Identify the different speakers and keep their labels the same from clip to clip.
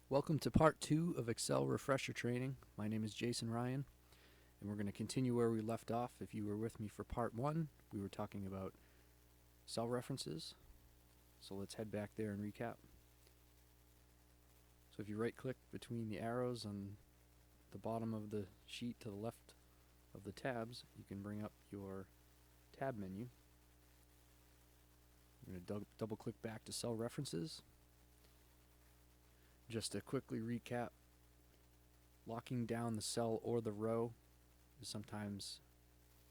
Speaker 1: Welcome to part 2 of Excel refresher training. My name is Jason Ryan, and we're going to continue where we left off. If you were with me for part 1, we were talking about cell references. So let's head back there and recap. So if you right click between the arrows on the bottom of the sheet to the left of the tabs, you can bring up your tab menu. You're going to double click back to cell references. Just to quickly recap, locking down the cell or the row is sometimes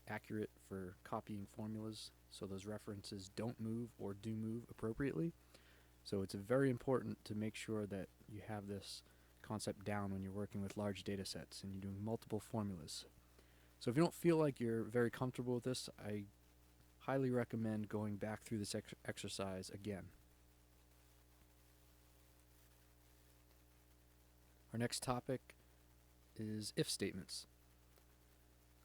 Speaker 1: accurate for copying formulas, so those references don't move or do move appropriately. So it's very important to make sure that you have this concept down when you're working with large data sets and you're doing multiple formulas. So if you don't feel like you're very comfortable with this, I highly recommend going back through this exercise again. Our next topic is if statements.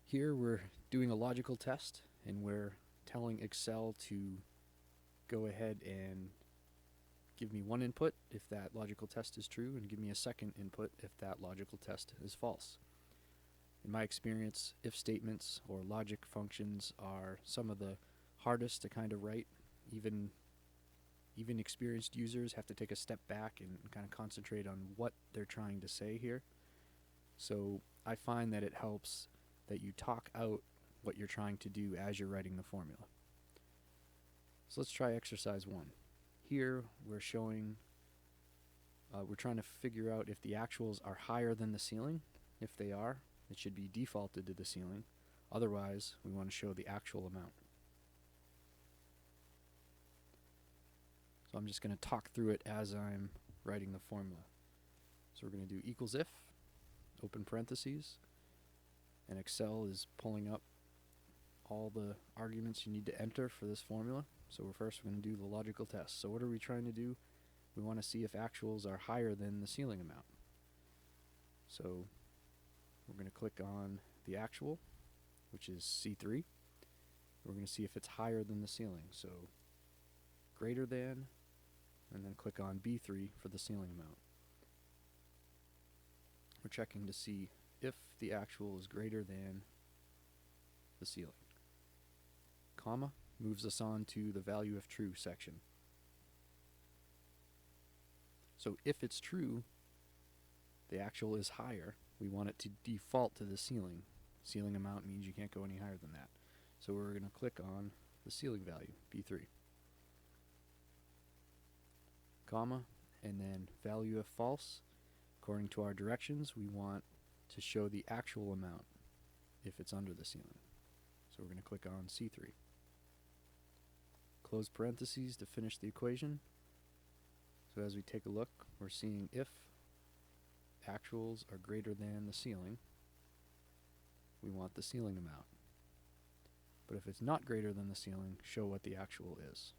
Speaker 1: Here we're doing a logical test, and we're telling Excel to go ahead and give me one input if that logical test is true, and give me a second input if that logical test is false. In my experience, if statements or logic functions are some of the hardest to kind of write. Even experienced users have to take a step back and kind of concentrate on what they're trying to say here. So I find that it helps that you talk out what you're trying to do as you're writing the formula. So let's try exercise 1. Here we're showing, we're trying to figure out if the actuals are higher than the ceiling. If they are, it should be defaulted to the ceiling. Otherwise, we want to show the actual amount. So I'm just going to talk through it as I'm writing the formula. So we're going to do equals if, open parentheses, and Excel is pulling up all the arguments you need to enter for this formula. So we're going to do the logical test. So what are we trying to do? We want to see if actuals are higher than the ceiling amount. So we're going to click on the actual, which is C3. We're going to see if it's higher than the ceiling. So greater than, and then click on B3 for the ceiling amount. We're checking to see if the actual is greater than the ceiling. Comma moves us on to the value if true section. So if it's true, the actual is higher, we want it to default to the ceiling. Ceiling amount means you can't go any higher than that. So we're going to click on the ceiling value, B3. Comma, and then value if false. According to our directions, we want to show the actual amount if it's under the ceiling. So we're going to click on C3. Close parentheses to finish the equation. So as we take a look, we're seeing if actuals are greater than the ceiling, we want the ceiling amount. But if it's not greater than the ceiling, show what the actual is.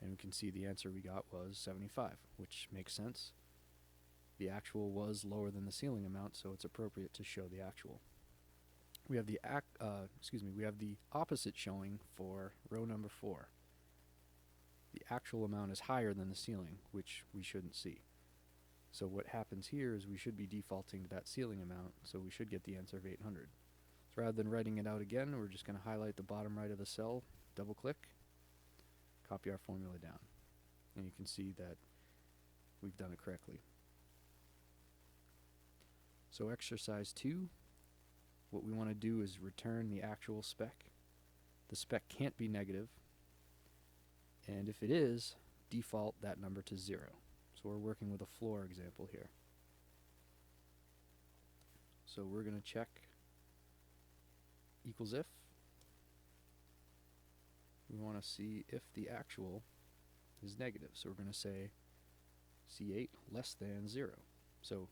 Speaker 1: And we can see the answer we got was 75, which makes sense. The actual was lower than the ceiling amount, so it's appropriate to show the actual. We have the opposite showing for row number 4. The actual amount is higher than the ceiling, which we shouldn't see. So what happens here is we should be defaulting to that ceiling amount, so we should get the answer of 800. So rather than writing it out again, we're just going to highlight the bottom right of the cell, double click, copy our formula down, and you can see that we've done it correctly. So exercise 2, what we want to do is return the actual spec. The spec can't be negative, and if it is, default that number to 0. So we're working with a floor example here. So we're going to check equals if. We want to see if the actual is negative. So we're going to say C8 less than 0. So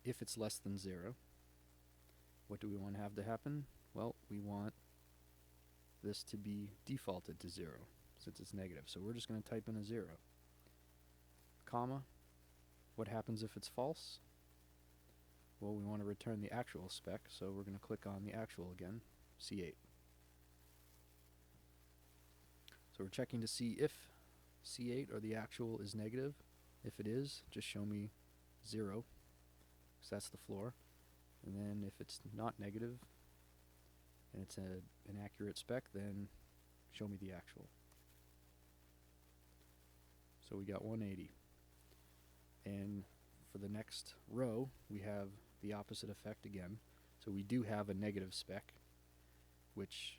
Speaker 1: if it's less than 0, what do we want to have to happen? Well, we want this to be defaulted to 0 since it's negative. So we're just going to type in a 0. Comma. What happens if it's false? Well, we want to return the actual spec, so we're going to click on the actual again, C8. So we're checking to see if C8 or the actual is negative. If it is, just show me 0, because that's the floor. And then if it's not negative, and it's an accurate spec, then show me the actual. So we got 180. And for the next row, we have the opposite effect again. So we do have a negative spec, which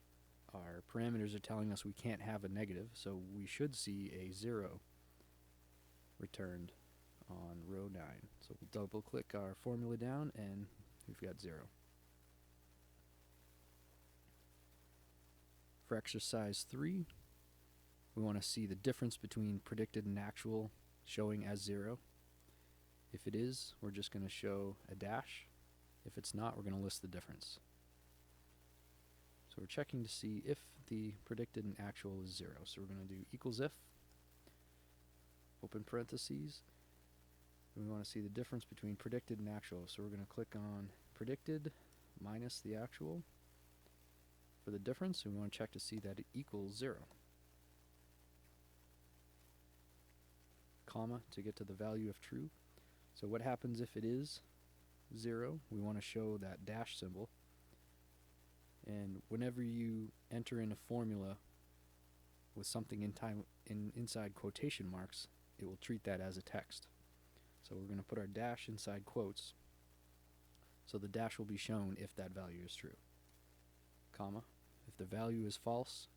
Speaker 1: our parameters are telling us we can't have a negative, so we should see a 0 returned on row 9. So we'll double click our formula down and we've got 0. For exercise 3, we want to see the difference between predicted and actual showing as 0. If it is, we're just going to show a dash. If it's not, we're going to list the difference. So we're checking to see if the predicted and actual is 0. So we're going to do equals if, open parentheses. We want to see the difference between predicted and actual. So we're going to click on predicted minus the actual. For the difference, we want to check to see that it equals 0. Comma to get to the value of true. So what happens if it is 0? We want to show that dash symbol. And whenever you enter in a formula with something inside quotation marks, it will treat that as a text. So we're going to put our dash inside quotes, so the dash will be shown if that value is true. Comma. If the value is false,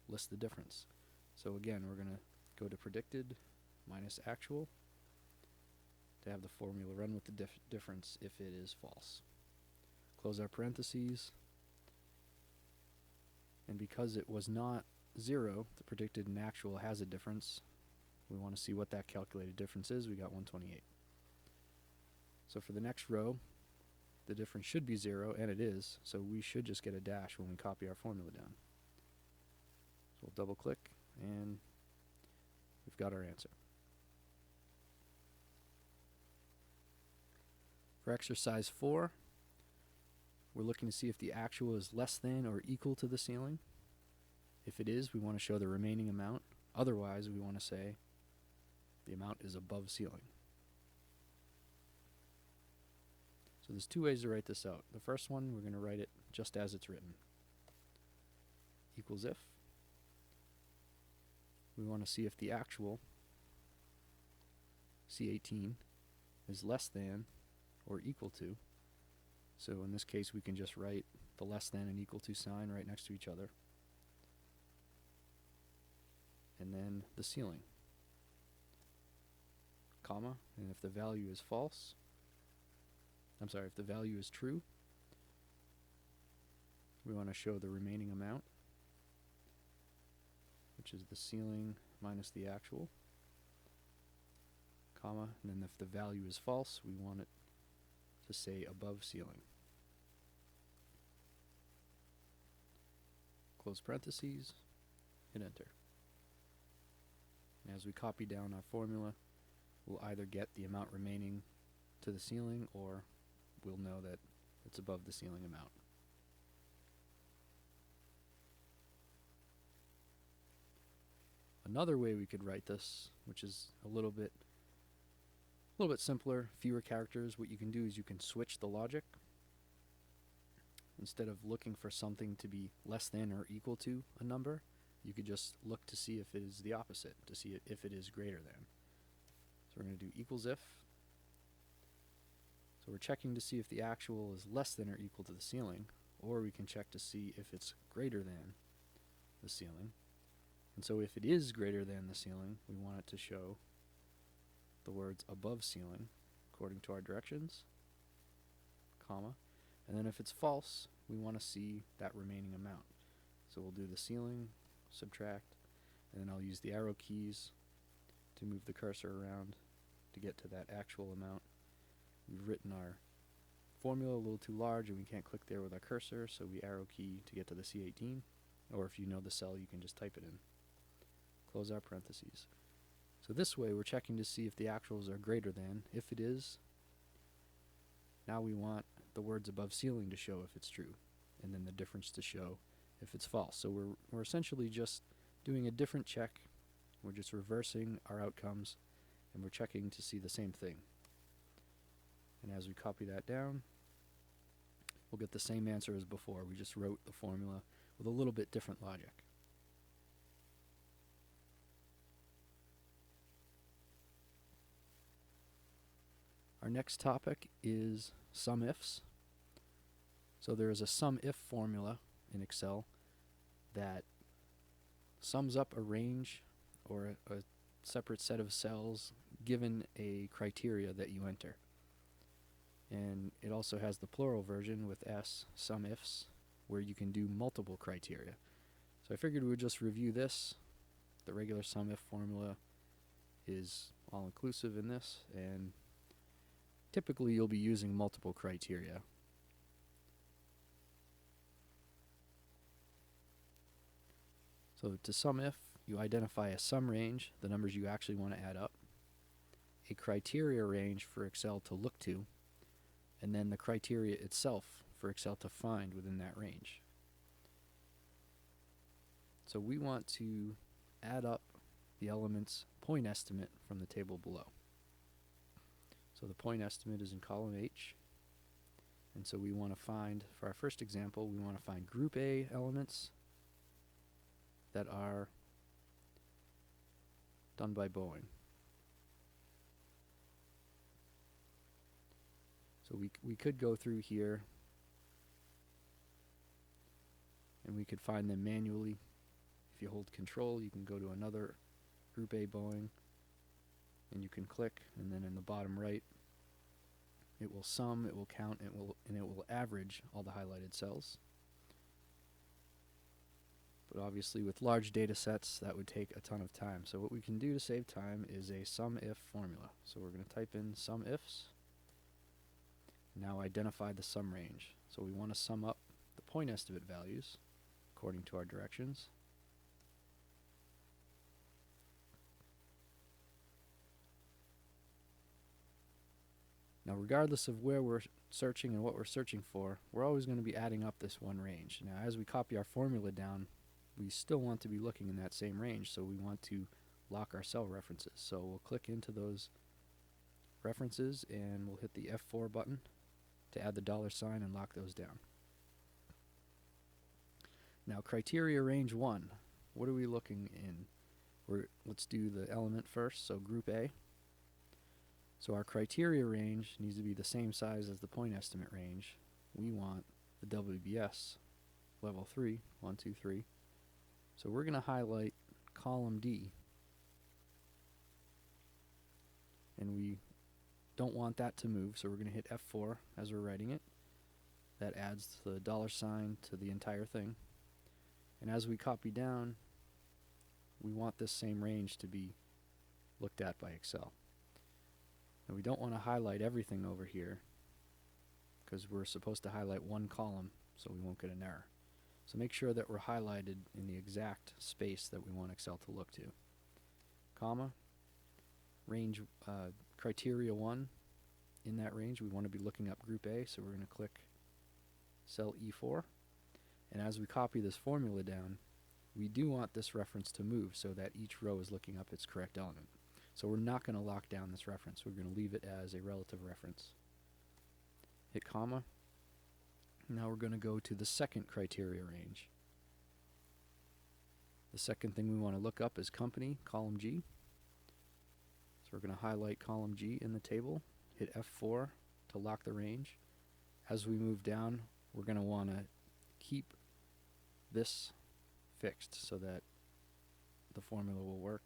Speaker 1: list the difference. So again, we're going to go to predicted minus actual to have the formula run with the difference if it is false. Close our parentheses. And because it was not 0, the predicted and actual has a difference. We want to see what that calculated difference is. We got 128. So for the next row, the difference should be 0, and it is, so we should just get a dash when we copy our formula down. So we'll double click, and we've got our answer. For exercise 4, we're looking to see if the actual is less than or equal to the ceiling. If it is, we want to show the remaining amount. Otherwise, we want to say the amount is above ceiling. So there's two ways to write this out. The first one, we're going to write it just as it's written. Equals if. We want to see if the actual, C18, is less than or equal to. So in this case, we can just write the less than and equal to sign right next to each other. And then the ceiling, comma, and if the value is false, if the value is true, we want to show the remaining amount, which is the ceiling minus the actual, comma, and then if the value is false, we want it to say above ceiling. Close parentheses, hit enter. And as we copy down our formula, we'll either get the amount remaining to the ceiling, or we'll know that it's above the ceiling amount. Another way we could write this, which is a little bit simpler, fewer characters, what you can do is you can switch the logic. Instead of looking for something to be less than or equal to a number, you could just look to see if it is the opposite, to see if it is greater than. So we're going to do equals if. So we're checking to see if the actual is less than or equal to the ceiling, or we can check to see if it's greater than the ceiling. And so if it is greater than the ceiling, we want it to show the words above ceiling according to our directions, comma. And then if it's false, we want to see that remaining amount. So we'll do the ceiling, subtract, and then I'll use the arrow keys to move the cursor around to get to that actual amount. We've written our formula a little too large and we can't click there with our cursor, so we arrow key to get to the C18, or if you know the cell, you can just type it in. Close our parentheses. So this way we're checking to see if the actuals are greater than. If it is, now we want the words above ceiling to show if it's true, and then the difference to show if it's false. So we're essentially just doing a different check. We're just reversing our outcomes, and we're checking to see the same thing. And as we copy that down, we'll get the same answer as before. We just wrote the formula with a little bit different logic. Our next topic is SUMIFs. So there is a SUMIF formula in Excel that sums up a range or a separate set of cells given a criteria that you enter. And it also has the plural version with S, SUMIFs, where you can do multiple criteria. So I figured we would just review this. The regular SUMIF formula is all-inclusive in this, and typically you'll be using multiple criteria. So to SUMIF, you identify a sum range, the numbers you actually want to add up, a criteria range for Excel to look to, and then the criteria itself for Excel to find within that range. So we want to add up the element's point estimate from the table below. So the point estimate is in column H. And so we want to find, for our first example, we want to find group A elements that are done by Boeing. So we could go through here and we could find them manually. If you hold Control, you can go to another Group A Boeing and you can click, and then in the bottom right it will sum, it will count, and it will average all the highlighted cells. But obviously with large data sets that would take a ton of time. So what we can do to save time is a SUMIF formula. So we're going to type in SUMIFs. Now identify the sum range. So we want to sum up the point estimate values according to our directions. Now regardless of where we're searching and what we're searching for, we're always going to be adding up this one range. Now as we copy our formula down, we still want to be looking in that same range, so we want to lock our cell references. So we'll click into those references and we'll hit the F4 button to add the $ and lock those down. Now criteria range 1, what are we looking in? Let's do the element first, so group A. So our criteria range needs to be the same size as the point estimate range. We want the WBS level 3, 1, 2, 3. So we're going to highlight column D, and we don't want that to move, so we're going to hit F4 as we're writing it. That adds the $ to the entire thing. And as we copy down, we want this same range to be looked at by Excel. Now we don't want to highlight everything over here because we're supposed to highlight one column so we won't get an error. So make sure that we're highlighted in the exact space that we want Excel to look to. Comma, range criteria 1, in that range we want to be looking up group A, so we're going to click cell E4. And as we copy this formula down, we do want this reference to move so that each row is looking up its correct element. So we're not going to lock down this reference. We're going to leave it as a relative reference. Hit comma. Now we're going to go to the second criteria range. The second thing we want to look up is company, column G. So we're going to highlight column G in the table, hit F4 to lock the range. As we move down, we're going to want to keep this fixed so that the formula will work.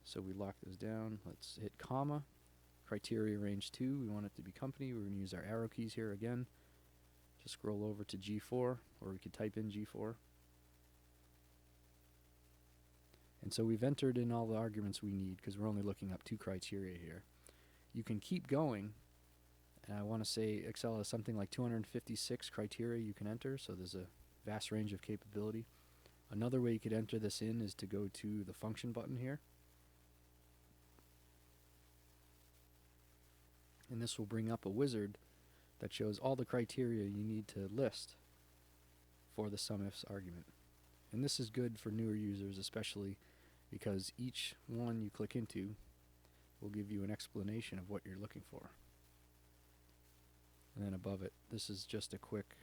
Speaker 1: So we lock those down. Let's hit comma. Criteria range 2, we want it to be company. We're going to use our arrow keys here again. Just scroll over to G4, or we could type in G4. And so we've entered in all the arguments we need because we're only looking up 2 criteria here. You can keep going, and I want to say Excel has something like 256 criteria you can enter, so there's a vast range of capability. Another way you could enter this in is to go to the function button here. And this will bring up a wizard that shows all the criteria you need to list for the SUMIFs argument. And this is good for newer users especially because each one you click into will give you an explanation of what you're looking for. And then above it, this is just a quick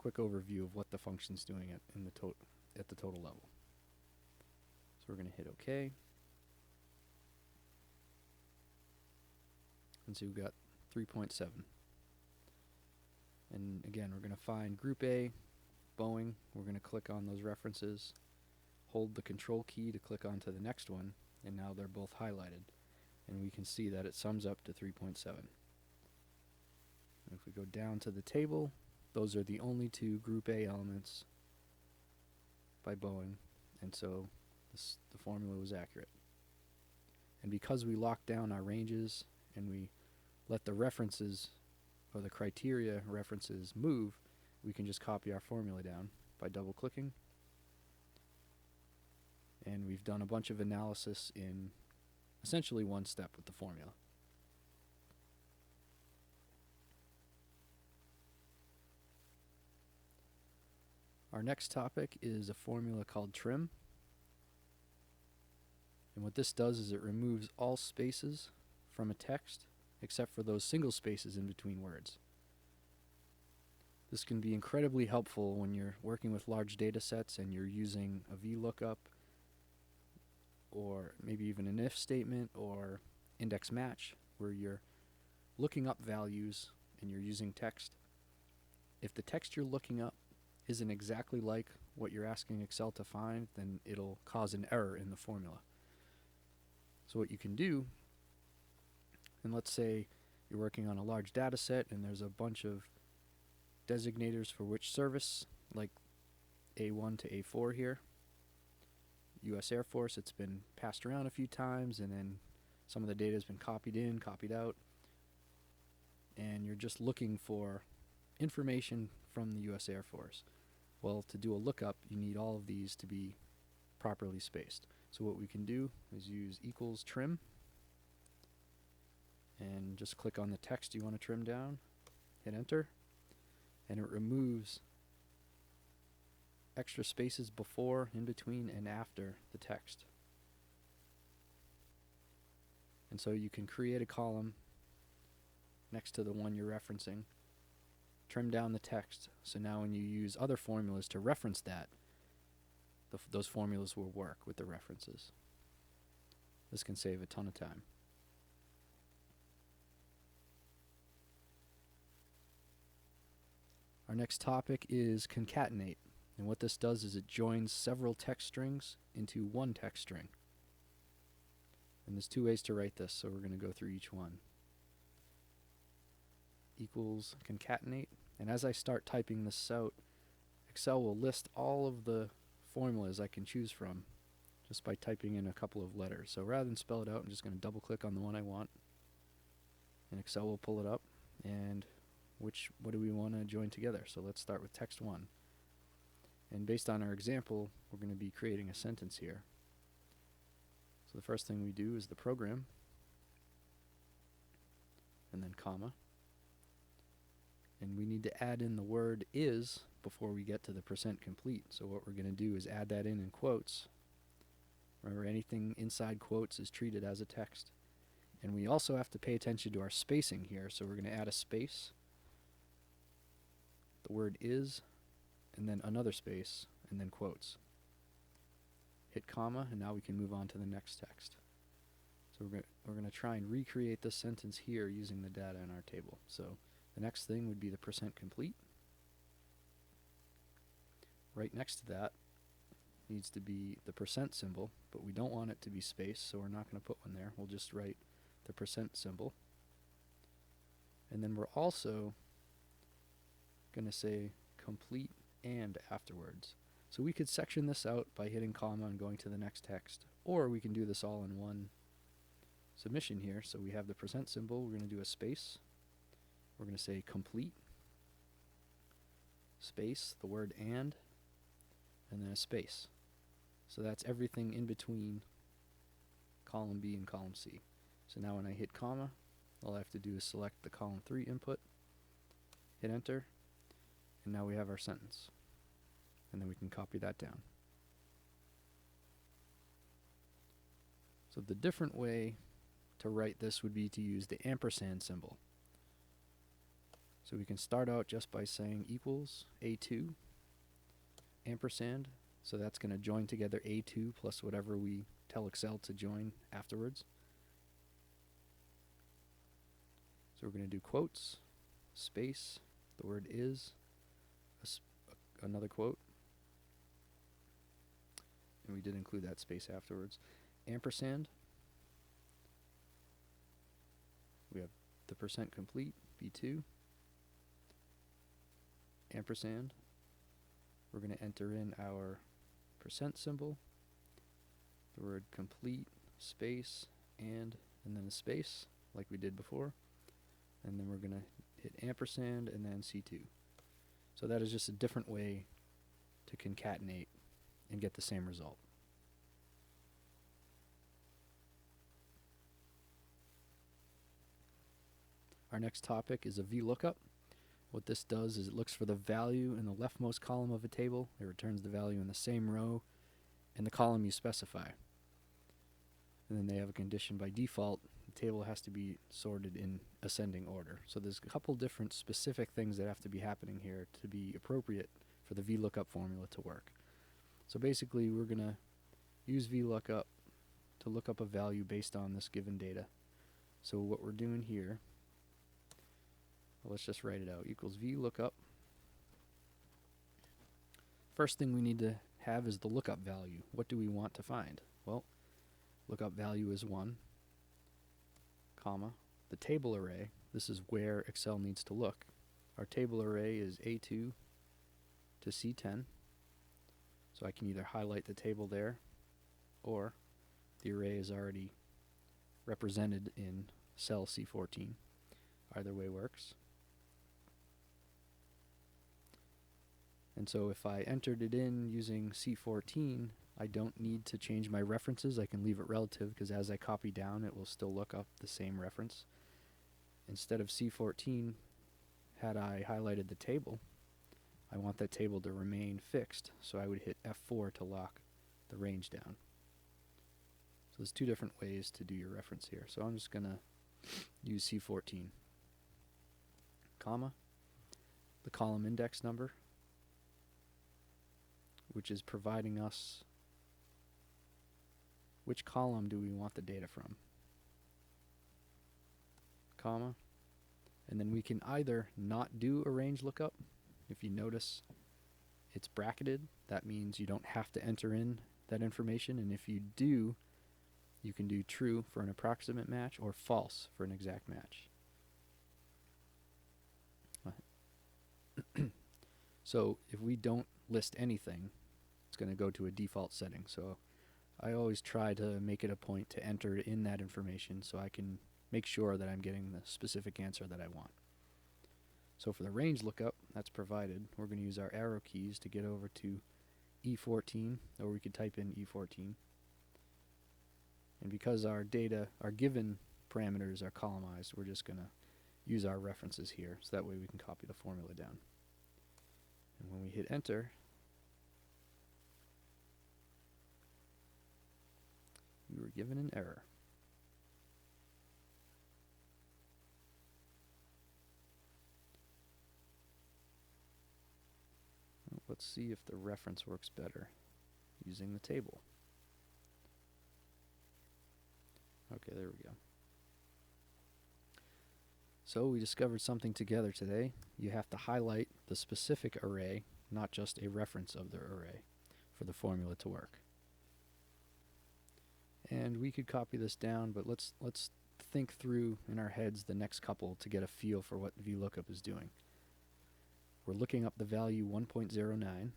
Speaker 1: overview of what the function's doing at the total level. So we're going to hit OK. And so we've got 3.7. And again, we're going to find Group A, Boeing. We're going to click on those references, hold the Control key to click onto the next one, and now they're both highlighted. And we can see that it sums up to 3.7. If we go down to the table, those are the only two Group A elements by Boeing, and so the formula was accurate. And because we locked down our ranges and we let the references or the criteria references move, we can just copy our formula down by double clicking. And we've done a bunch of analysis in essentially one step with the formula. Our next topic is a formula called trim. And what this does is it removes all spaces from a text except for those single spaces in between words. This can be incredibly helpful when you're working with large data sets and you're using a Vlookup or maybe even an if statement or index match where you're looking up values and you're using text. If the text you're looking up isn't exactly like what you're asking Excel to find, then it'll cause an error in the formula. So what you can do, and let's say you're working on a large data set and there's a bunch of designators for which service, like A1 to A4 here. U.S. Air Force, it's been passed around a few times, and then some of the data has been copied in, copied out, and you're just looking for information from the U.S. Air Force. Well, to do a lookup, you need all of these to be properly spaced. So what we can do is use equals trim, and just click on the text you want to trim down, hit enter, and it removes extra spaces before, in between, and after the text. And so you can create a column next to the one you're referencing, trim down the text, so now when you use other formulas to reference that, those formulas will work with the references. This can save a ton of time. Our next topic is concatenate. And what this does is it joins several text strings into one text string. And there's two ways to write this, so we're going to go through each one. Equals concatenate. And as I start typing this out, Excel will list all of the formulas I can choose from just by typing in a couple of letters. So rather than spell it out, I'm just going to double click on the one I want. And Excel will pull it up. And what do we want to join together? So let's start with text 1. And based on our example, we're going to be creating a sentence here. So the first thing we do is the program, and then comma. And we need to add in the word is before we get to the % complete. So what we're going to do is add that in quotes. Remember, anything inside quotes is treated as a text. And we also have to pay attention to our spacing here. So we're going to add a space, the word is, and then another space, and then quotes. Hit comma, and now we can move on to the next text. So we're going to try and recreate this sentence here using the data in our table. So the next thing would be the % complete. Right next to that needs to be the % symbol, but we don't want it to be spaced, so we're not going to put one there. We'll just write the % symbol. And then we're also going to say complete and afterwards. So we could section this out by hitting comma and going to the next text, or we can do this all in one submission here. So we have the % symbol, we're going to do a space, we're going to say complete, space, the word and then a space. So that's everything in between column B and column C. So now when I hit comma, all I have to do is select the column 3 input, hit enter, and now we have our sentence. And then we can copy that down. So the different way to write this would be to use the ampersand symbol. So we can start out just by saying equals A2 ampersand. So that's going to join together A2 plus whatever we tell Excel to join afterwards. So we're going to do quotes, space, the word is, another quote, and we did include that space afterwards, ampersand. We have the percent complete, B2, ampersand. We're going to enter in our percent symbol, the word complete, space, and then a space, like we did before. And then we're going to hit ampersand and then C2. So that is just a different way to concatenate and get the same result. Our next topic is a Vlookup. What this does is it looks for the value in the leftmost column of a table. It returns the value in the same row and the column you specify. And then they have a condition by default. The table has to be sorted in ascending order. So there's a couple different specific things that have to be happening here to be appropriate for the Vlookup formula to work. So basically we're going to use Vlookup to look up a value based on this given data. So what we're doing here, well, let's just write it out, equals Vlookup. First thing we need to have is the lookup value. What do we want to find? Well, lookup value is 1, comma, the table array. This is where Excel needs to look. Our table array is A2 to C10. So I can either highlight the table there, or the array is already represented in cell C14. Either way works. And so if I entered it in using C14, I don't need to change my references. I can leave it relative because as I copy down, it will still look up the same reference. Instead of C14, had I highlighted the table, I want that table to remain fixed, so I would hit F4 to lock the range down. So there's two different ways to do your reference here. So I'm just going to use C14, comma, the column index number, which is providing us which column do we want the data from, comma, and then we can either not do a range lookup. If you notice it's bracketed, that means you don't have to enter in that information, and if you do, you can do true for an approximate match or false for an exact match. So if we don't list anything, it's going to go to a default setting. So I always try to make it a point to enter in that information so I can make sure that I'm getting the specific answer that I want. So for the range lookup that's provided, we're going to use our arrow keys to get over to E14, or we could type in E14. And because our data, our given parameters are columnized, we're just going to use our references here, so that way we can copy the formula down. And when we hit enter, we were given an error. Let's see if the reference works better using the table. Okay, there we go. So we discovered something together today. You have to highlight the specific array, not just a reference of the array, for the formula to work. And we could copy this down, but let's think through in our heads the next couple to get a feel for what Vlookup is doing. We're looking up the value 1.09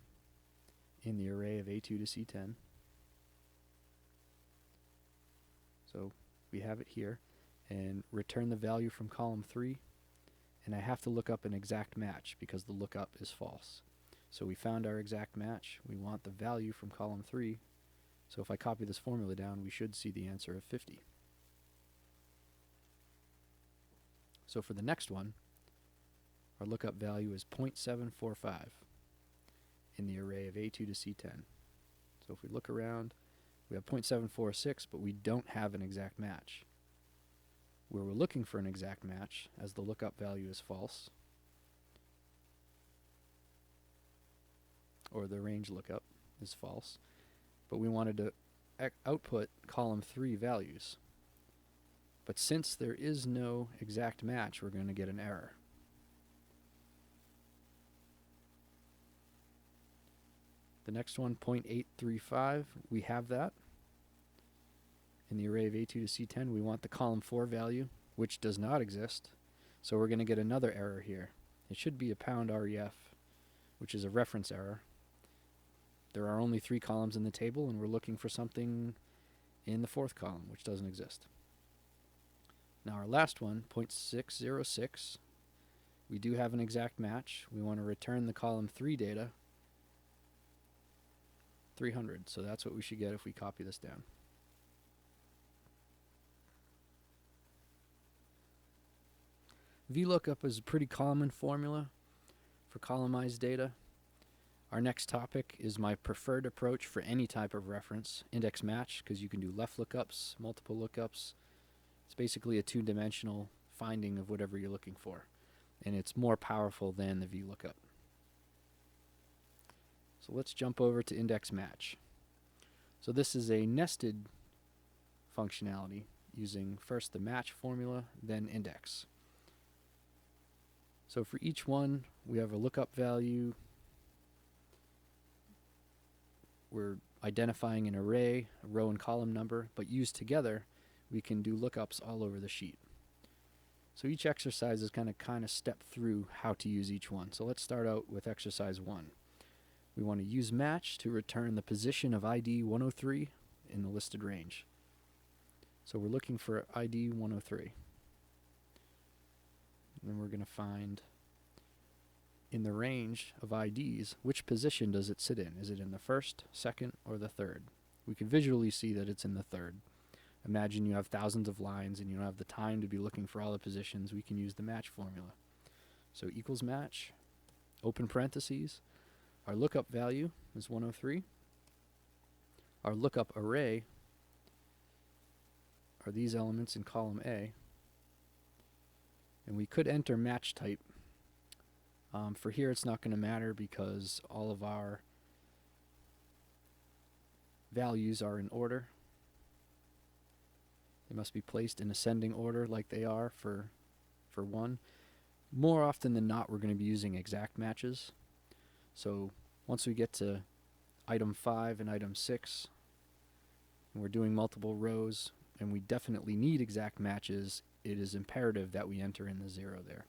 Speaker 1: in the array of A2 to C10. So we have it here, and return the value from column 3, and I have to look up an exact match because the lookup is false. So we found our exact match. We want the value from column 3. So if I copy this formula down, we should see the answer of 50. So for the next one, our lookup value is 0.745 in the array of A2 to C10. So if we look around, We have 0.746, but we don't have an exact match. Where we're looking for an exact match, as the lookup value is false, or the range lookup is false, but we wanted to output column 3 values. But since there is no exact match, we're going to get an error. The next one, 0.835, we have that. In the array of A2 to C10, we want the column 4 value, which does not exist. So we're going to get another error here. It should be a #ref, which is a reference error. There are only 3 columns in the table, and we're looking for something in the 4th column, which doesn't exist. Now our last one, 0.606, we do have an exact match. We want to return the column 3 data, 300. So that's what we should get if we copy this down. Vlookup is a pretty common formula for columnized data. Our next topic is my preferred approach for any type of reference, index match, because you can do left lookups, multiple lookups. It's basically a 2-dimensional finding of whatever you're looking for, and it's more powerful than the Vlookup. So let's jump over to index match. So this is a nested functionality using first the match formula, then index. So for each one, we have a lookup value. We're identifying an array, a row and column number, but used together, we can do lookups all over the sheet. So each exercise is going to kind of step through how to use each one. So let's start out with exercise 1. We want to use match to return the position of ID 103 in the listed range. So we're looking for ID 103. And then we're going to find in the range of IDs, which position does it sit in? Is it in the 1st, 2nd, or the 3rd? We can visually see that it's in the 3rd. Imagine you have thousands of lines and you don't have the time to be looking for all the positions. We can use the match formula. So equals match, open parentheses. Our lookup value is 103. Our lookup array are these elements in column A. And we could enter match type. For here, it's not going to matter because all of our values are in order. They must be placed in ascending order like they are for 1. More often than not, we're going to be using exact matches. So once we get to item 5 and item 6, and we're doing multiple rows, and we definitely need exact matches, it is imperative that we enter in the 0 there.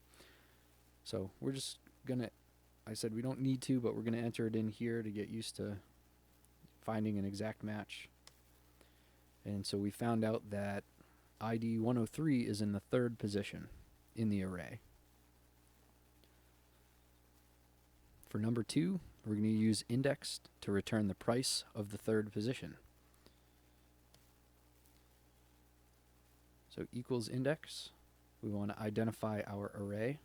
Speaker 1: So we're just going to, I said we don't need to, but we're going to enter it in here to get used to finding an exact match. And so we found out that ID 103 is in the 3rd position in the array. For number 2, we're going to use indexed to return the price of the 3rd position. So equals index. We want to identify our array.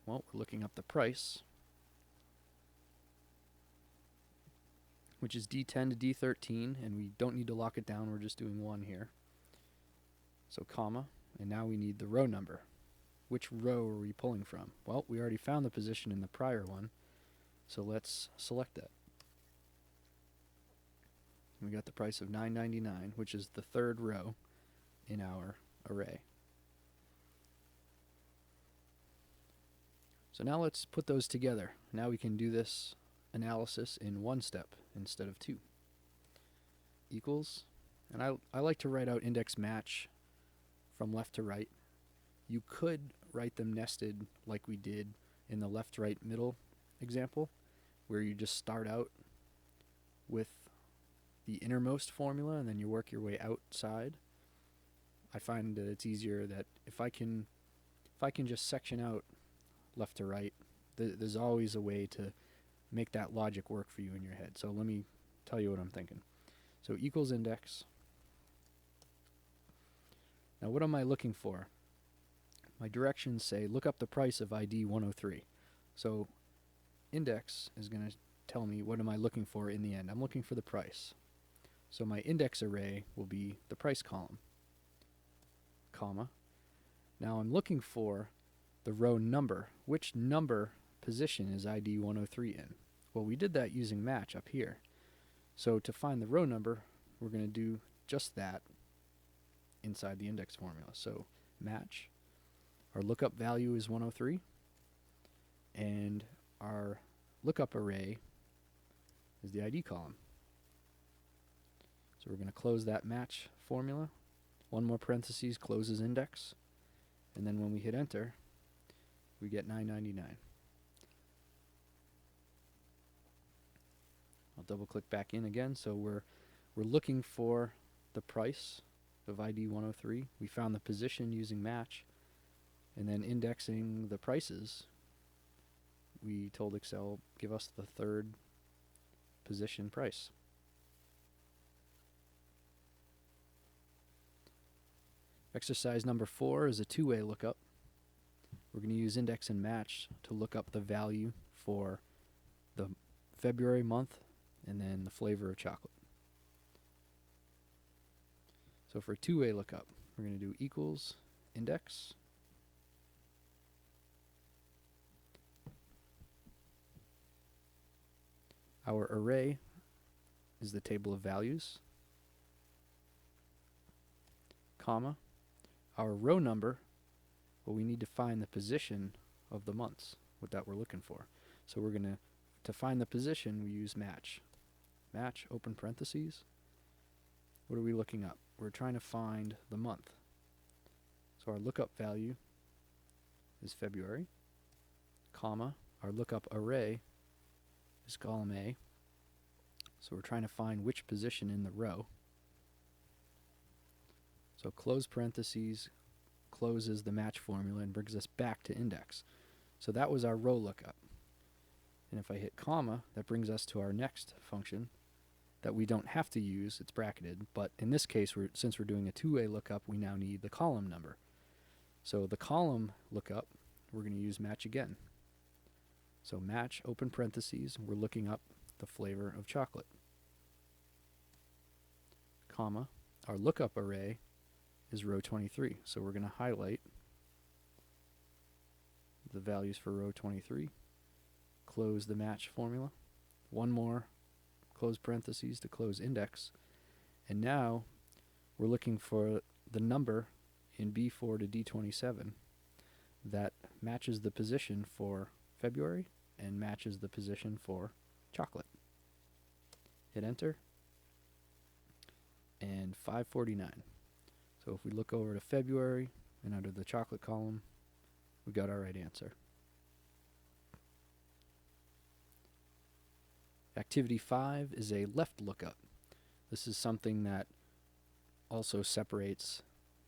Speaker 1: Well, we're looking up the price, which is D10 to D13, and we don't need to lock it down. We're just doing 1 here. So comma, and now we need the row number. Which row are we pulling from? Well, we already found the position in the prior one, so let's select that. We got the price of $9.99, which is the 3rd row in our array. So now let's put those together. Now we can do this analysis in 1 step instead of 2. Equals, and I like to write out index match from left to right. You could write them nested like we did in the left, right, middle example, where you just start out with the innermost formula and then you work your way outside. I find that it's easier that if I can just section out left to right, there's always a way to make that logic work for you in your head. So let me tell you what I'm thinking. So equals index. Now what am I looking for? My directions say look up the price of ID 103. So index is going to tell me what am I looking for in the end. I'm looking for the price. So my index array will be the price column, comma. Now I'm looking for the row number. Which number position is ID 103 in? Well, we did that using match up here. So to find the row number, we're going to do just that inside the index formula. So match, our lookup value is 103, and our lookup array is the ID column. So we're going to close that match formula. One more parentheses closes index, and then when we hit enter, we get 999. I'll double click back in again. So we're looking for the price of ID 103. We found the position using match, and then indexing the prices, we told Excel give us the third position price. Exercise number 4 is a two-way lookup. We're going to use index and match to look up the value for the February month and then the flavor of chocolate. So for a two-way lookup, we're going to do equals index our array is the table of values, comma, our row number, well, we need to find the position of the months, what that we're looking for. So we're going to find the position, we use match. Match, open parentheses. What are we looking up? We're trying to find the month. So our lookup value is February, comma, our lookup array is column A. So we're trying to find which position in the row. So close parentheses closes the match formula and brings us back to index. So that was our row lookup. And if I hit comma, that brings us to our next function that we don't have to use. It's bracketed, but in this case, since we're doing a two-way lookup, we now need the column number. So the column lookup, we're going to use match again. So match, open parentheses, we're looking up the flavor of chocolate, comma, our lookup array is row 23. So we're going to highlight the values for row 23, close the match formula, one more close parentheses to close index, and now we're looking for the number in B4 to D27 that matches the position for February and matches the position for chocolate. Hit enter, and 549. So if we look over to February and under the chocolate column, we got our right answer. Activity 5 is a left lookup. This is something that also separates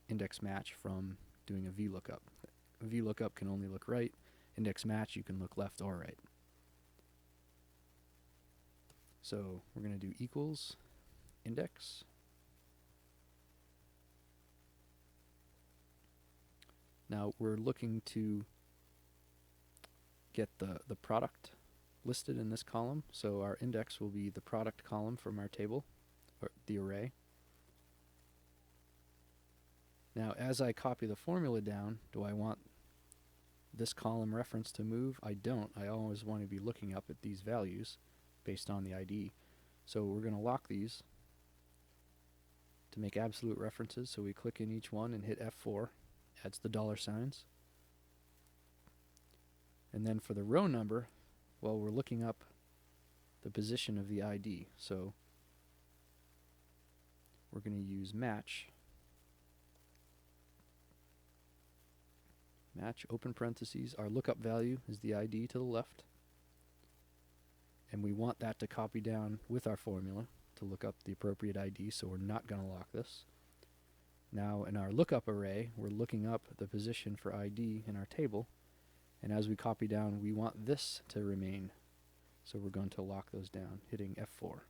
Speaker 1: index match from doing a VLOOKUP. A VLOOKUP can only look right. Index match, you can look left or right. So we're going to do equals index. Now we're looking to get the product listed in this column. So our index will be the product column from our table, or the array. Now as I copy the formula down, do I want this column reference to move? I don't. I always want to be looking up at these values based on the ID. So we're going to lock these to make absolute references. So we click in each one and hit F4, adds the dollar signs. And then for the row number, well, we're looking up the position of the ID. So we're going to use match. Match, open parentheses. Our lookup value is the ID to the left. And we want that to copy down with our formula to look up the appropriate ID, so we're not going to lock this. Now in our lookup array, we're looking up the position for ID in our table. And as we copy down, we want this to remain. So we're going to lock those down, hitting F4.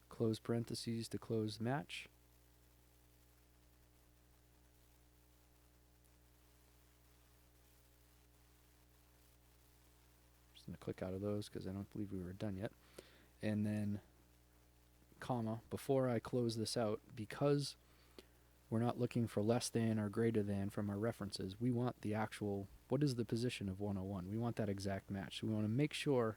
Speaker 1: Close parentheses to close match. Just going to click out of those because I don't believe we were done yet. And then comma, before I close this out, because we're not looking for less than or greater than from our references, we want the actual, what is the position of 101? We want that exact match. So we want to make sure,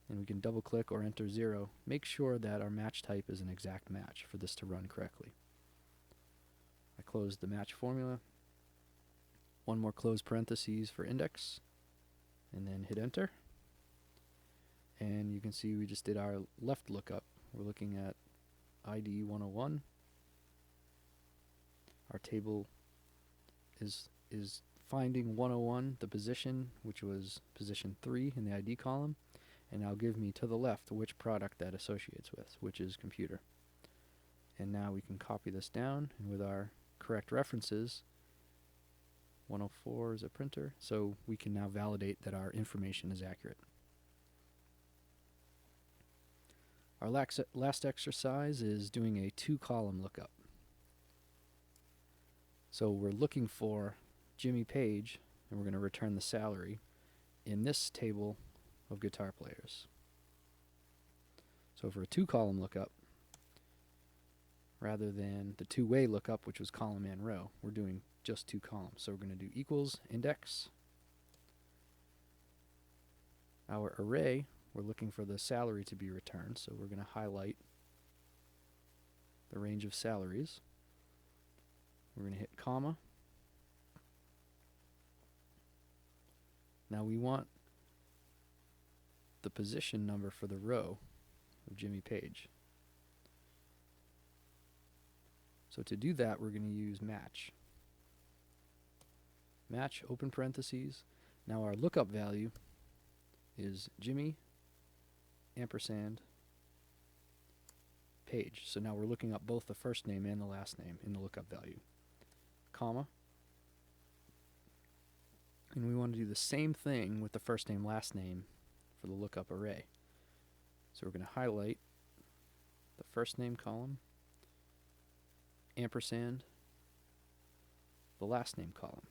Speaker 1: and we can double click or enter 0, make sure that our match type is an exact match for this to run correctly. I close the match formula, one more close parentheses for index, and then hit enter. And you can see we just did our left lookup. We're looking at ID 101. Our table is finding 101, the position, which was position 3 in the ID column, and now give me to the left which product that associates with, which is computer. And now we can copy this down, and with our correct references, 104 is a printer, so we can now validate that our information is accurate. Our last exercise is doing a 2-column lookup. So we're looking for Jimmy Page, and we're going to return the salary in this table of guitar players. So for a 2-column lookup, rather than the 2-way lookup, which was column and row, we're doing just 2 columns. So we're going to do equals index. Our array, we're looking for the salary to be returned, so we're going to highlight the range of salaries. We're going to hit comma. Now we want the position number for the row of Jimmy Page. So to do that, we're going to use match. Match, open parentheses. Now our lookup value is Jimmy ampersand Page. So now we're looking up both the first name and the last name in the lookup value. Comma. And we want to do the same thing with the first name, last name for the lookup array. So we're going to highlight the first name column, ampersand, the last name column.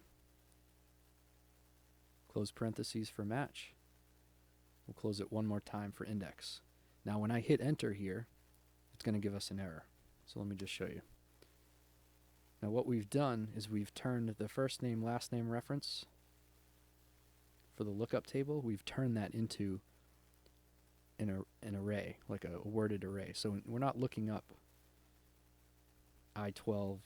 Speaker 1: Close parentheses for match. We'll close it one more time for index. Now when I hit enter here, it's going to give us an error. So let me just show you. Now what we've done is we've turned the first name, last name reference for the lookup table, we've turned that into an array, like a worded array. So we're not looking up I-12,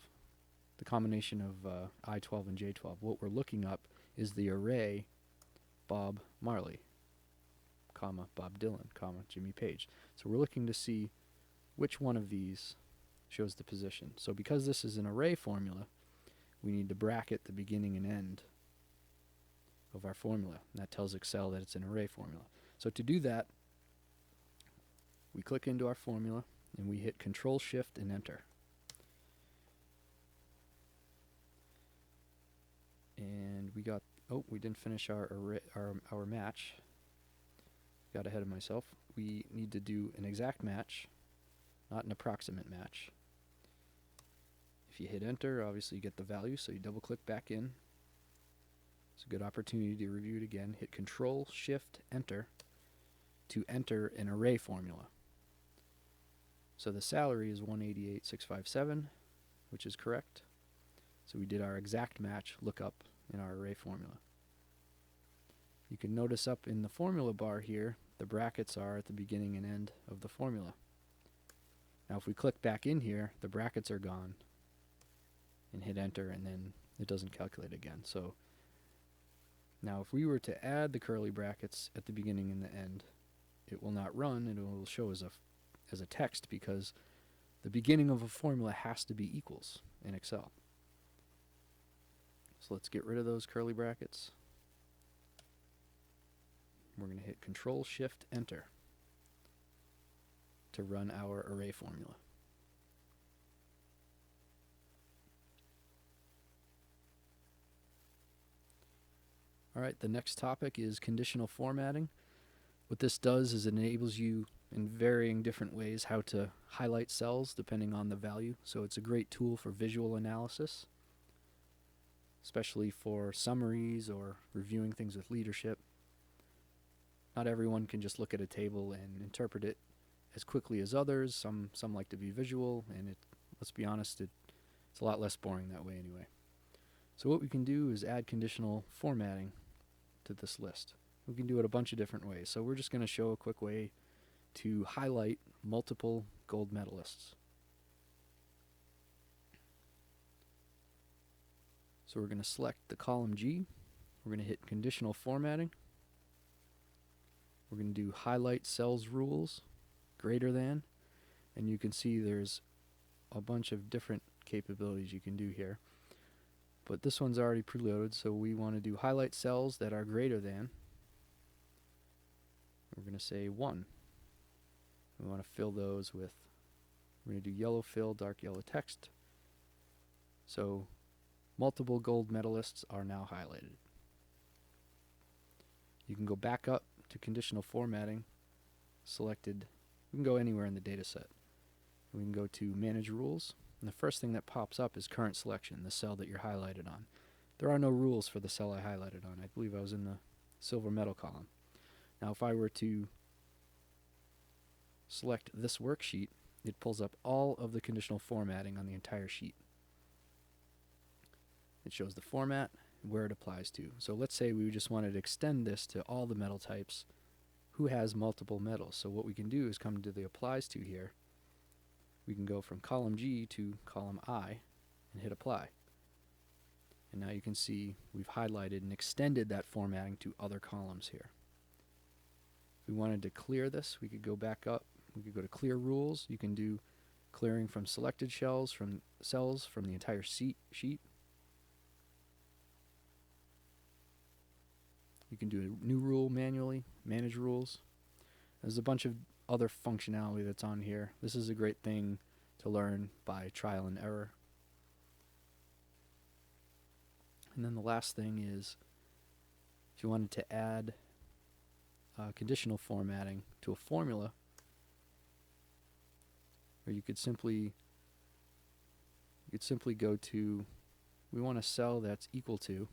Speaker 1: the combination of I-12 and J-12. What we're looking up is the array Bob Marley, comma, Bob Dylan, comma, Jimmy Page. So we're looking to see which one of these shows the position. So because this is an array formula, we need to bracket the beginning and end of our formula. And that tells Excel that it's an array formula. So to do that, we click into our formula and we hit Control Shift and Enter. And we got, oh, we didn't finish our array, our match. Got ahead of myself. We need to do an exact match, not an approximate match. If you hit enter, obviously you get the value, so you double click back in. It's a good opportunity to review it again. Hit Control Shift Enter to enter an array formula. So the salary is 188,657, which is correct. So we did our exact match lookup in our array formula. You can notice up in the formula bar here, the brackets are at the beginning and end of the formula. Now if we click back in here, the brackets are gone, and hit enter, and then it doesn't calculate again. So now if we were to add the curly brackets at the beginning and the end, it will not run, and it will show as a text, because the beginning of a formula has to be equals in Excel. So let's get rid of those curly brackets. We're going to hit Control Shift Enter to run our array formula. Alright, the next topic is conditional formatting. What this does is it enables you in varying different ways how to highlight cells depending on the value. So it's a great tool for visual analysis, especially for summaries or reviewing things with leadership. Not everyone can just look at a table and interpret it as quickly as others. Some like to be visual, and let's be honest, it's a lot less boring that way anyway. So what we can do is add conditional formatting to this list. We can do it a bunch of different ways. So we're just going to show a quick way to highlight multiple gold medalists. So we're going to select the column G. We're going to hit conditional formatting. We're going to do highlight cells rules greater than, and you can see there's a bunch of different capabilities you can do here. But this one's already preloaded, so we want to do highlight cells that are greater than. We're going to say 1. We want to fill those with, we're going to do yellow fill, dark yellow text. So multiple gold medalists are now highlighted. You can go back up to conditional formatting, selected, we can go anywhere in the data set. We can go to manage rules, and the first thing that pops up is current selection, the cell that you're highlighted on. There are no rules for the cell I highlighted on. I believe I was in the silver medal column. Now if I were to select this worksheet, it pulls up all of the conditional formatting on the entire sheet. It shows the format, where it applies to. So let's say we just wanted to extend this to all the medal types who has multiple medals. So what we can do is come to the applies to here. We can go from column G to column I and hit apply. And now you can see we've highlighted and extended that formatting to other columns here. If we wanted to clear this, we could go back up. We could go to clear rules. You can do clearing from selected cells from the entire sheet. You can do a new rule manually, manage rules. There's a bunch of other functionality that's on here. This is a great thing to learn by trial and error. And then the last thing is, if you wanted to add conditional formatting to a formula, or you could simply go to, we want a cell that's equal to,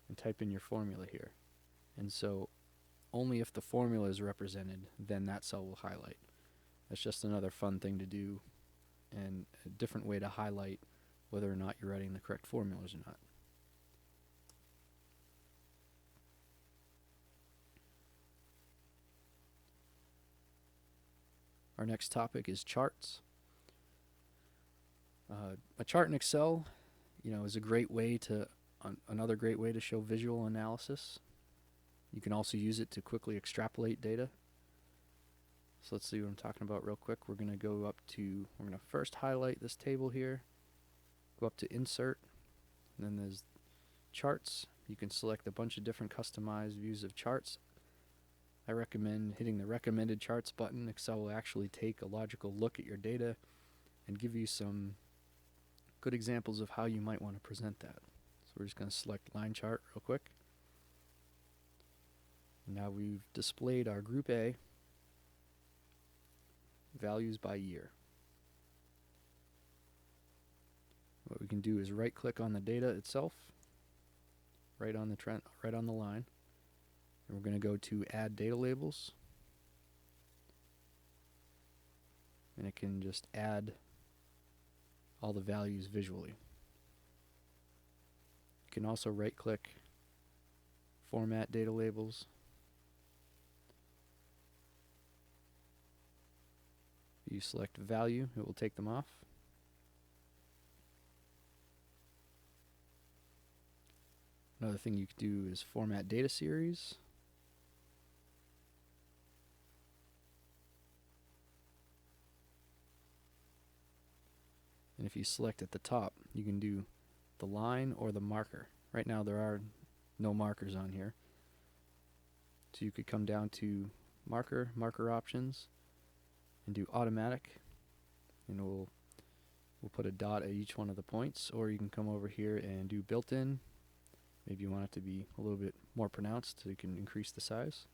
Speaker 1: and type in your formula here. And so only if the formula is represented, then that cell will highlight. That's just another fun thing to do, and a different way to highlight whether or not you're writing the correct formulas or not. Our next topic is charts. A chart in Excel, is a great way to, another great way to show visual analysis. You can also use it to quickly extrapolate data. So let's see what I'm talking about real quick. We're going to first highlight this table here, go up to insert, and then there's charts. You can select a bunch of different customized views of charts. I recommend hitting the recommended charts button. Excel will actually take a logical look at your data and give you some good examples of how you might want to present that. So we're just going to select line chart real quick. Now we've displayed our group A values by year. What we can do is right click on the data itself, right on the line, and we're going to go to add data labels, and it can just add all the values visually. You can also right click, format data labels. If you select value, it will take them off. Another thing you could do is format data series. And if you select at the top, you can do the line or the marker. Right now there are no markers on here. So you could come down to marker options, and do automatic, and we'll put a dot at each one of the points, or you can come over here and do built-in. Maybe you want it to be a little bit more pronounced so you can increase the size.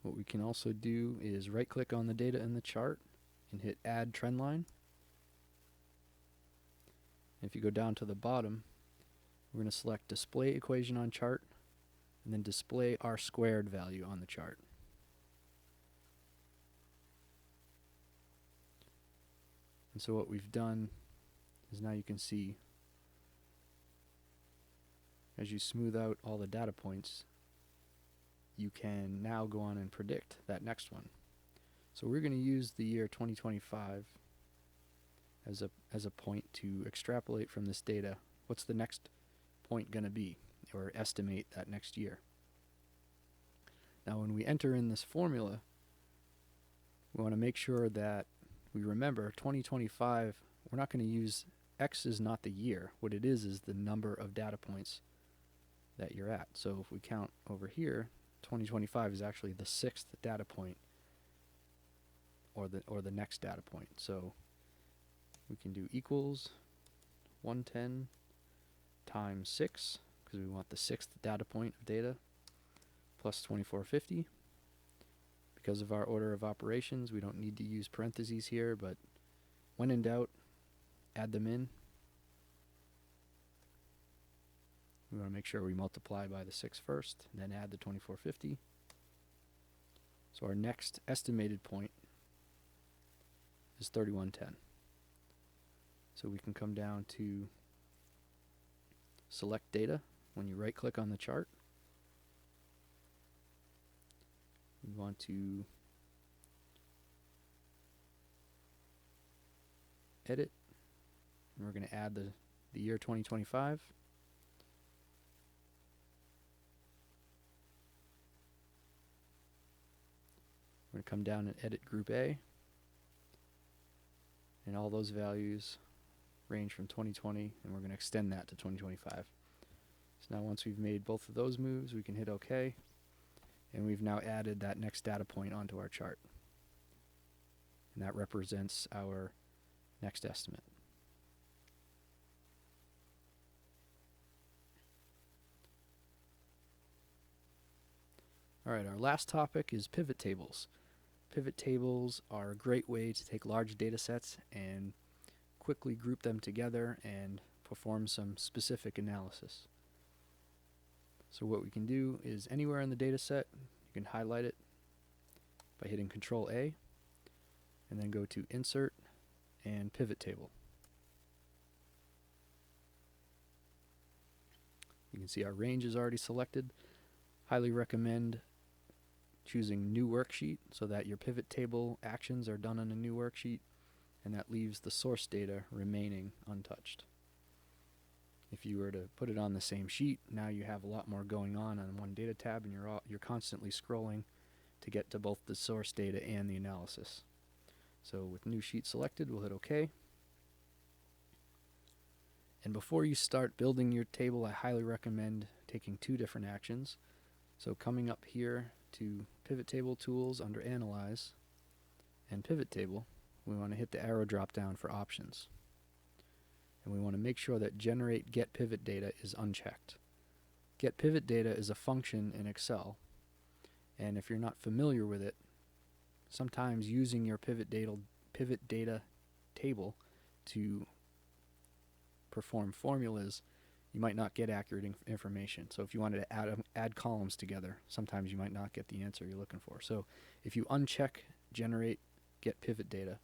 Speaker 1: What we can also do is right click on the data in the chart and hit add trend line. If you go down to the bottom, we're going to select display equation on chart, and then display our squared value on the chart. And so what we've done is now you can see as you smooth out all the data points, you can now go on and predict that next one. So we're going to use the year 2025 as a point to extrapolate from this data. What's the next point going to be, or estimate that next year? Now when we enter in this formula, we want to make sure that we remember 2025, we're not going to use X is not the year. What it is the number of data points that you're at. So if we count over here, 2025 is actually the 6th data point, or the next data point. So we can do equals 110 times 6, because we want the 6th data point of data, plus 2450. Because of our order of operations, we don't need to use parentheses here, but when in doubt, add them in. We want to make sure we multiply by the 6 first, then add the 2450. So our next estimated point is 3110. So we can come down to select data. When you right click on the chart, we want to edit, and we're going to add the year 2025. We're going to come down and edit Group A, and all those values range from 2020, and we're going to extend that to 2025. So now once we've made both of those moves, we can hit OK, and we've now added that next data point onto our chart. And that represents our next estimate. All right, our last topic is pivot tables. Pivot tables are a great way to take large data sets and quickly group them together and perform some specific analysis. So what we can do is anywhere in the data set, you can highlight it by hitting Control A, and then go to Insert and Pivot Table. You can see our range is already selected. Highly recommend choosing New Worksheet so that your pivot table actions are done on a new worksheet, and that leaves the source data remaining untouched. If you were to put it on the same sheet, now you have a lot more going on one data tab, and you're constantly scrolling to get to both the source data and the analysis. So with new sheet selected, we'll hit OK. And before you start building your table, I highly recommend taking two different actions. So coming up here to Pivot Table Tools under Analyze and Pivot Table, we want to hit the arrow drop down for options. And we want to make sure that Generate Get Pivot Data is unchecked. Get Pivot Data is a function in Excel, and if you're not familiar with it, sometimes using your pivot data table to perform formulas, you might not get accurate information. So if you wanted to add columns together, sometimes you might not get the answer you're looking for. So if you uncheck Generate Get Pivot Data,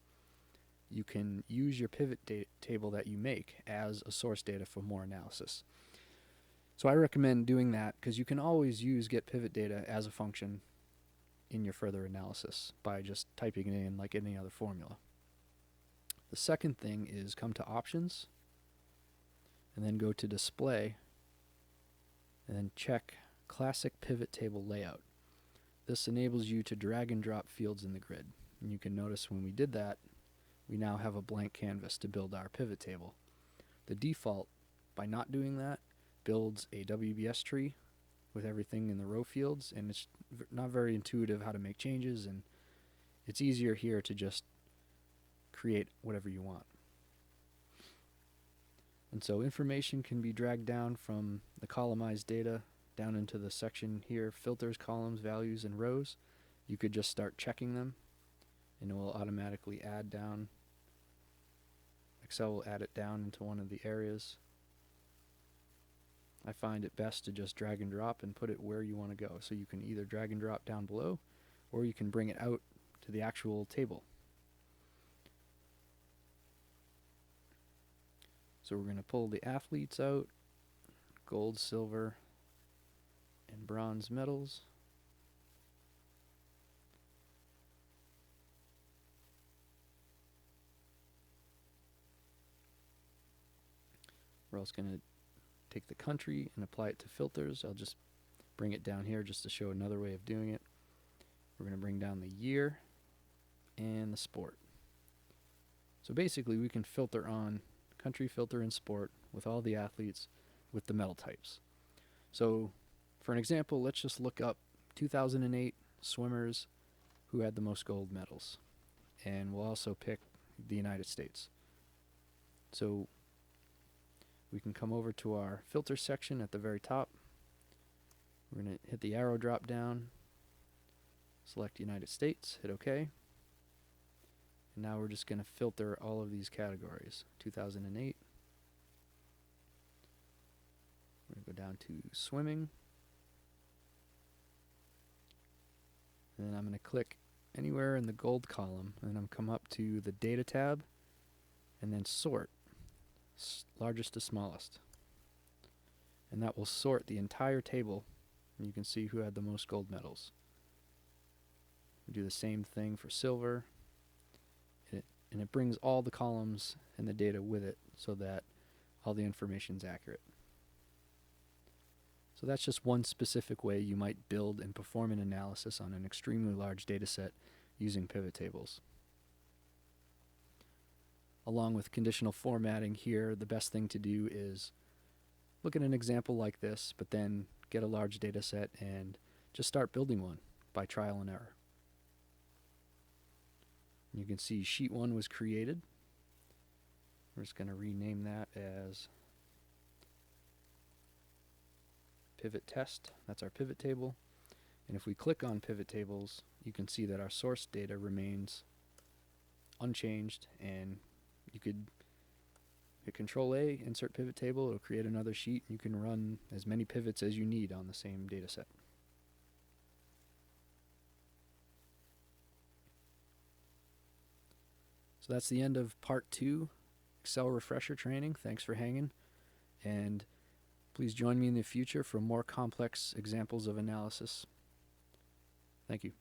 Speaker 1: you can use your pivot table that you make as a source data for more analysis. So I recommend doing that because you can always use Get Pivot Data as a function in your further analysis by just typing it in like any other formula. The second thing is come to Options, and then go to Display, and then check Classic Pivot Table Layout. This enables you to drag and drop fields in the grid. And you can notice when we did that, we now have a blank canvas to build our pivot table. The default, by not doing that, builds a WBS tree with everything in the row fields, and it's not very intuitive how to make changes, and it's easier here to just create whatever you want. And so information can be dragged down from the columnized data down into the section here, filters, columns, values, and rows. You could just start checking them, and it will automatically add down. Excel will add it down into one of the areas. I find it best to just drag and drop and put it where you want to go. So you can either drag and drop down below, or you can bring it out to the actual table. So we're going to pull the athletes out, gold, silver, and bronze medals. We're also going to take the country and apply it to filters. I'll just bring it down here just to show another way of doing it. We're going to bring down the year and the sport. So basically we can filter on country, filter, and sport with all the athletes with the medal types. So for an example, let's just look up 2008 swimmers who had the most gold medals. And we'll also pick the United States. So we can come over to our filter section at the very top. We're going to hit the arrow drop down, select United States, hit OK. And now we're just going to filter all of these categories. 2008. We're going to go down to swimming. And then I'm going to click anywhere in the gold column, and I'm come up to the data tab, and then sort, largest to smallest. And that will sort the entire table, and you can see who had the most gold medals. We do the same thing for silver, and it brings all the columns and the data with it so that all the information is accurate. So that's just one specific way you might build and perform an analysis on an extremely large data set using pivot tables. Along with conditional formatting here, the best thing to do is look at an example like this, but then get a large data set and just start building one by trial and error. You can see sheet 1 was created. We're just going to rename that as pivot test. That's our pivot table. And if we click on pivot tables, you can see that our source data remains unchanged, and you could hit Control A, insert pivot table, it'll create another sheet. You can run as many pivots as you need on the same data set. So that's the end of part 2, Excel refresher training. Thanks for hanging, and please join me in the future for more complex examples of analysis. Thank you.